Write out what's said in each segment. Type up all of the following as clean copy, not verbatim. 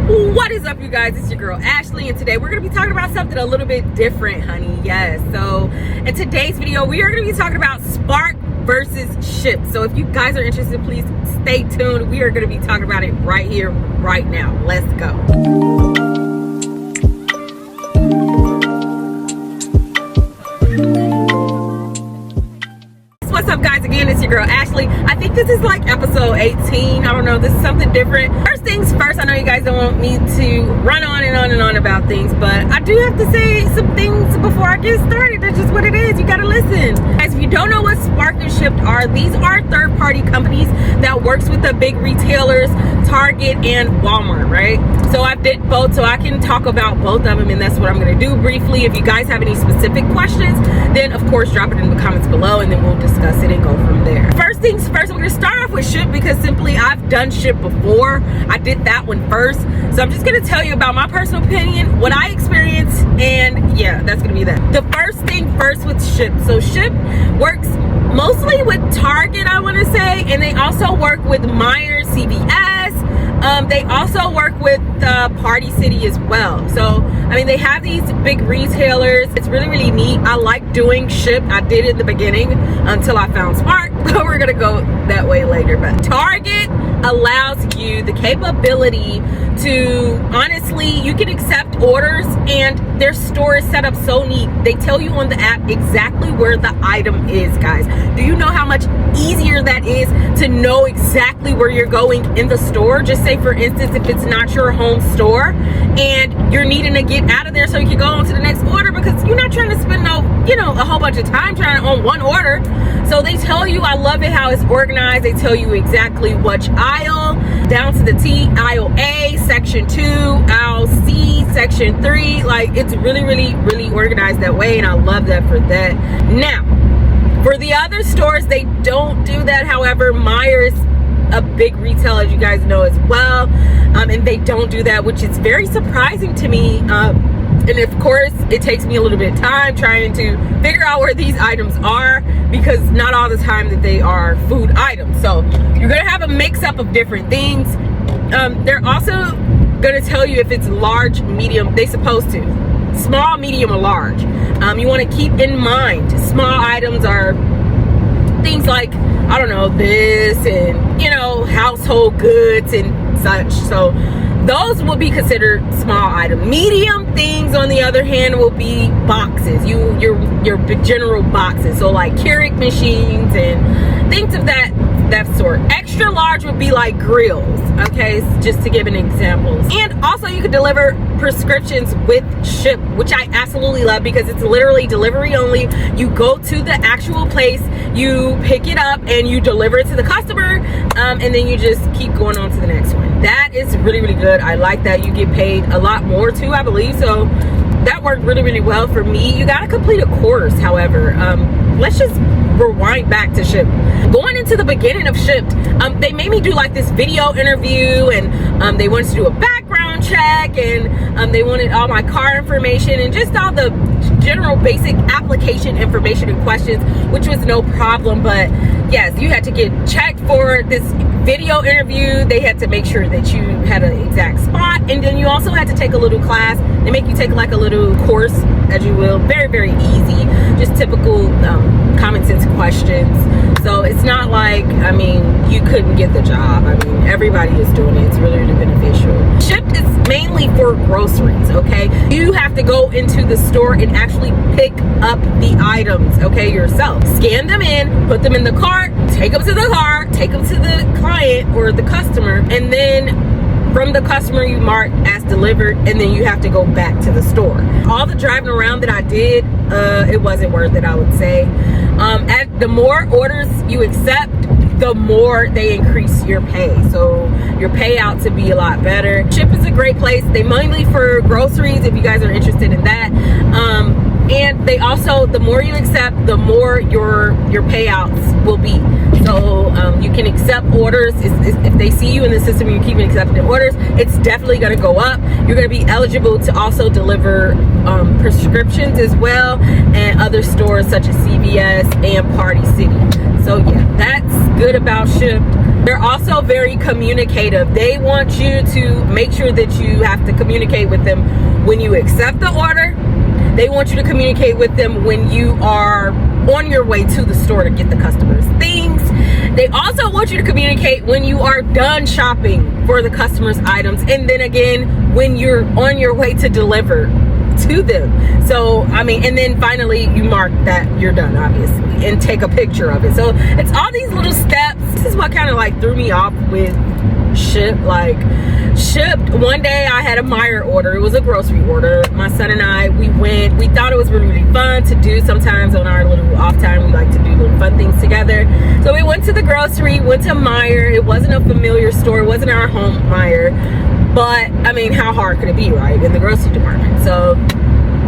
What is up, you guys? It's your girl Ashley, and today we're going to be talking about something a little bit different, honey. Yes, so in today's video we are going to be talking about Spark versus Shipt. So if you guys are interested, please stay tuned. We are going to be talking about it right here, right now. Let's go. What's up, guys? Again, it's your girl Ashley. I think this is like episode 18. I don't know, this is something different. First things first, I know you guys don't want me to run on and on and on about things, but I do have to say some things before I get started. That's just what it is. You gotta listen. Guys, if you don't know what Spark and Shipt are, these are third-party companies that works with the big retailers, Target and Walmart, right? So I did both, so I can talk about both of them, and that's what I'm gonna do briefly. If you guys have any specific questions, then of course drop it in the comments below, and then we'll discuss it and go from there. First things first, we're gonna start off with Shipt because simply I've done Shipt before. I did that one first, so I'm just gonna tell you about my personal opinion, what I experienced, and yeah, that's gonna be that. The first thing first with Shipt. So Shipt works mostly with Target, I want to say, and they also work with Myers, CVS. They also work with Party City as well. So I mean, they have these big retailers. It's really, really neat. I like doing Shipt. I did it in the beginning until I found Spark, but we're gonna go that way later. But Target allows you the capability to, honestly, you can accept orders, and their store is set up so neat. They tell you on the app exactly where the item is, guys. Do you know how much easier that is to know exactly where you're going in the store? Just say, for instance, if it's not your home store and you're needing to get out of there so you can go on to the next order, because you're not trying to spend a whole bunch of time trying on one order. So they tell you, I love it how it's organized. They tell you exactly which aisle, down to the T, aisle A, section 2, aisle C, section 3. Like, it's really, really, really organized that way, and I love that for that. Now, for the other stores, they don't do that. However, Myers, a big retailer, as you guys know as well, and they don't do that, which is very surprising to me. And of course, it takes me a little bit of time trying to figure out where these items are, because not all the time that they are food items. So you're gonna have a mix-up of different things. They're also gonna tell you if it's large, medium. They're supposed to. Small, medium, or large. You want to keep in mind, small items are things like, I don't know, this and, household goods and such. So those will be considered small item. Medium things, on the other hand, will be boxes. Your general boxes. So like Keurig machines and things of that sort. Extra large would be like grills, okay, just to give an example. And also you could deliver prescriptions with Shipt, which I absolutely love, because it's literally delivery only. You go to the actual place, you pick it up, and you deliver it to the customer, and then you just keep going on to the next one. That is really, really good. I like that. You get paid a lot more too, I believe. So that worked really, really well for me. You got to complete a course, however. Let's just rewind back to Shipt. Going into the beginning of Shipt, they made me do like this video interview, and they wanted to do a background check, and they wanted all my car information and just all the general basic application information and questions, which was no problem. But yes, you had to get checked for this video interview. They had to make sure that you had an exact spot, and then you also had to take a little class. They make you take like a little course, as you will. Very, very easy, just typical common sense questions. So it's not like, I mean, you couldn't get the job. I mean, everybody is doing it. It's really, really beneficial. Shipt is mainly for groceries, okay? You have to go into the store and actually pick up the items, okay, yourself. Scan them in, put them in the cart, take them to the car, take them to the client or the customer, and then from the customer you mark as delivered, and then you have to go back to the store. All the driving around that I did, it wasn't worth it, I would say. The more orders you accept, the more they increase your pay. So your payout to be a lot better. Shipt is a great place. They mainly for groceries, if you guys are interested in that. And they also, the more you accept, the more your payouts will be. So you can accept orders. If they see you in the system and you keep accepting orders, it's definitely going to go up. You're going to be eligible to also deliver prescriptions as well, and other stores such as CVS and Party City. So yeah, that's good about Shipt. They're also very communicative. They want you to make sure that you have to communicate with them when you accept the order. They want you to communicate with them when you are on your way to the store to get the customer's things. They also want you to communicate when you are done shopping for the customer's items, and then again when you're on your way to deliver to them. So I mean, and then finally you mark that you're done, obviously, and take a picture of it. So it's all these little steps. This is what kind of like threw me off with Shipt. Like Shipt, one day I had a Meijer order. It was a grocery order. My son and I, we thought it was really, really fun to do. Sometimes on our little off time we like to do little fun things together. So we went to the grocery, went to Meijer. It wasn't a familiar store, it wasn't our home Meijer, but I mean, how hard could it be, right, in the grocery department? So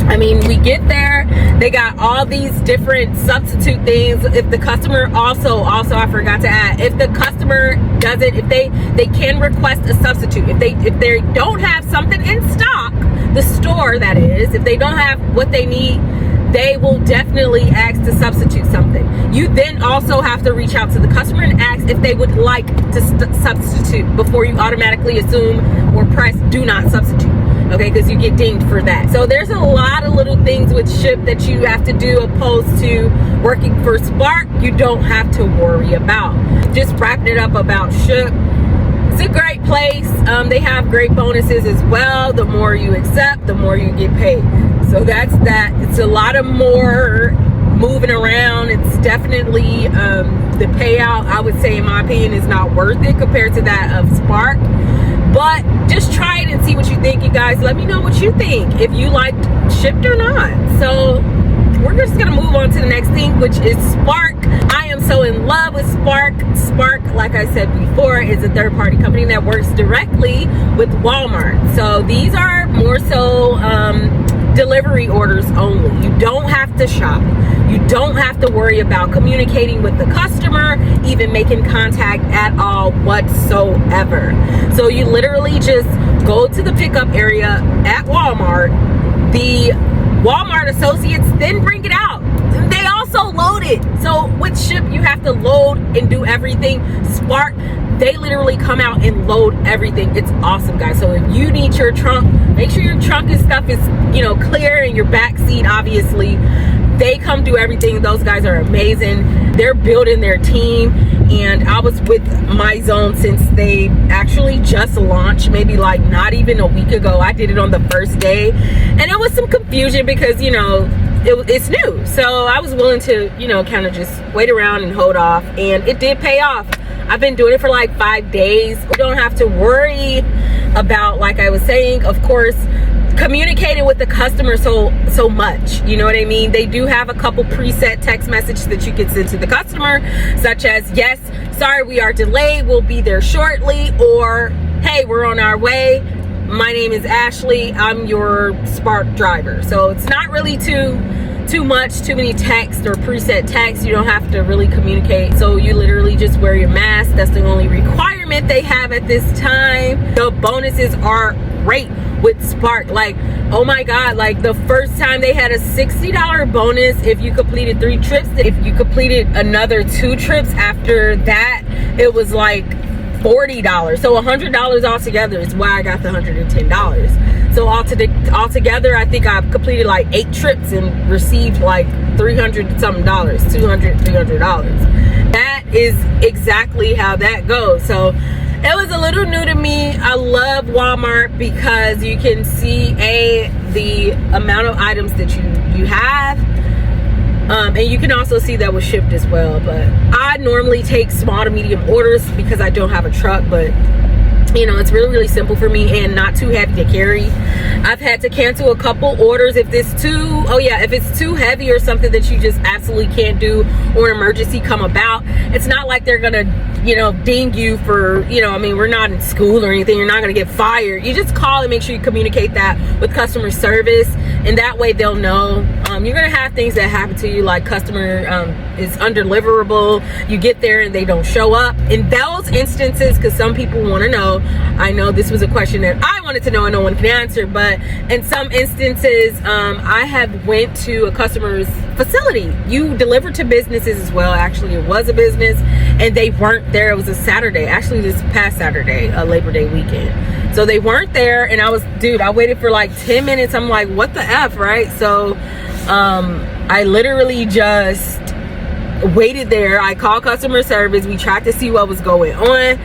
I mean, we get there, they got all these different substitute things. If the customer also I forgot to add, if the customer doesn't, if they can request a substitute. If they don't have something in stock, the store that is, if they don't have what they need, they will definitely ask to substitute something. You then also have to reach out to the customer and ask if they would like to substitute before you automatically assume or press do not substitute. Okay, because you get dinged for that. So there's a lot of little things with Shipt that you have to do, opposed to working for Spark. You don't have to worry about. Just wrapping it up about Shipt. It's a great place. They have great bonuses as well. The more you accept, the more you get paid. So that's that. It's a lot of more moving around. It's definitely the payout, I would say, in my opinion, is not worth it compared to that of Spark. But just try it and see what you think, you guys. Let me know what you think, if you liked Shipt or not. So we're just gonna move on to the next thing, which is Spark. I am so in love with Spark. Spark, like I said before, is a third-party company that works directly with Walmart. So these are more so delivery orders only. You don't have to shop. You don't have to worry about communicating with the customer, even making contact at all whatsoever. So you literally just go to the pickup area at Walmart. The Walmart associates then bring it out. They also load it. So with Shipt, you have to load and do everything. Spark, they literally come out and load everything. It's awesome, guys. So if you need your trunk, make sure your trunk and stuff is, you know, clear, and your back seat, obviously. They come do everything. Those guys are amazing. They're building their team, and I was with My Zone since they actually just launched, maybe like not even a week ago. I did it on the first day, and it was some confusion because, you know, it's new. So I was willing to, you know, kind of just wait around and hold off, and it did pay off. I've been doing it for like 5 days. We don't have to worry about, like I was saying, of course, communicating with the customer so much, you know what I mean? They do have a couple preset text messages that you can send to the customer, such as, yes, sorry, we are delayed, we'll be there shortly, or hey, we're on our way, my name is Ashley, I'm your Spark driver. So it's not really too many text or preset text. You don't have to really communicate. So you literally just wear your mask. That's the only requirement they have at this time. The bonuses are great with Spark. Like, oh my god, like the first time they had a $60 bonus if you completed 3 trips. If you completed another 2 trips after that, it was like $40. So $100 altogether is why I got the $110. So altogether, I think I've completed like 8 trips and received like $300 something, $300. That is exactly how that goes. So it was a little new to me. I love Walmart because you can see the amount of items that you have. And you can also see that with Shipt as well. But I normally take small to medium orders because I don't have a truck, but you know, it's really simple for me and not too heavy to carry. I've had to cancel a couple orders if it's too heavy or something that you just absolutely can't do, or an emergency come about. It's not like they're gonna, you know, ding you for, you know, I mean, we're not in school or anything. You're not gonna get fired. You just call and make sure you communicate that with customer service, and that way they'll know. You're gonna have things that happen to you, like customer is undeliverable. You get there and they don't show up. In those instances, because some people want to know, I know this was a question that I wanted to know and no one can answer, but in some instances, I have went to a customer's facility. You deliver to businesses as well. Actually, it was a business and they weren't there. It was a Saturday, actually this past Saturday, a Labor Day weekend. So they weren't there, and I waited for like 10 minutes. I'm like, what the F, right? So I literally just waited there. I called customer service. We tried to see what was going on,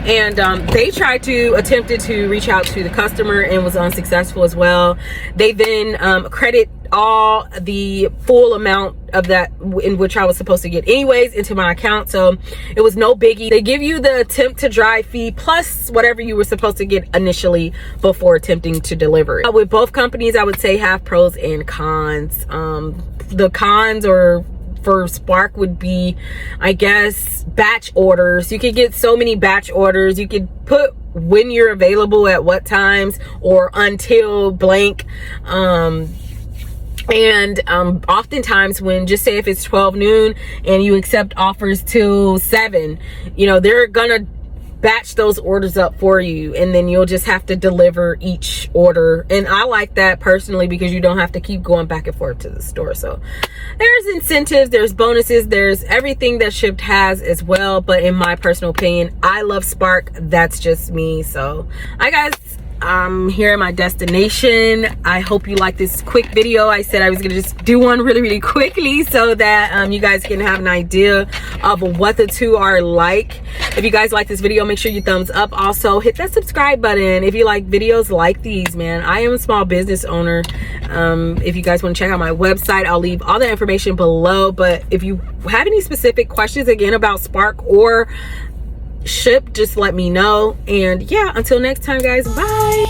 and they attempted to reach out to the customer and was unsuccessful as well. They then credit all the full amount of that in which I was supposed to get anyways into my account, so it was no biggie. They give you the attempt to dry fee plus whatever you were supposed to get initially before attempting to deliver it. With both companies, I would say have pros and cons. The cons or for Spark would be, I guess, batch orders. You could get so many batch orders. You could put when you're available at what times or until blank. And oftentimes when, just say if it's 12 noon and you accept offers till 7, you know, they're gonna batch those orders up for you, and then you'll just have to deliver each order. And I like that personally because you don't have to keep going back and forth to the store. So there's incentives, there's bonuses, there's everything that Shipt has as well. But in my personal opinion, I love Spark. That's just me. So hi guys, I'm here at my destination. I hope you like this quick video. I said I was gonna just do one really quickly so that you guys can have an idea of what the two are like. If you guys like this video, make sure you thumbs up. Also hit that subscribe button if you like videos like these, man. I am a small business owner. If you guys want to check out my website, I'll leave all the information below. But if you have any specific questions again about Spark or Shipt, just let me know. And yeah, until next time guys, bye.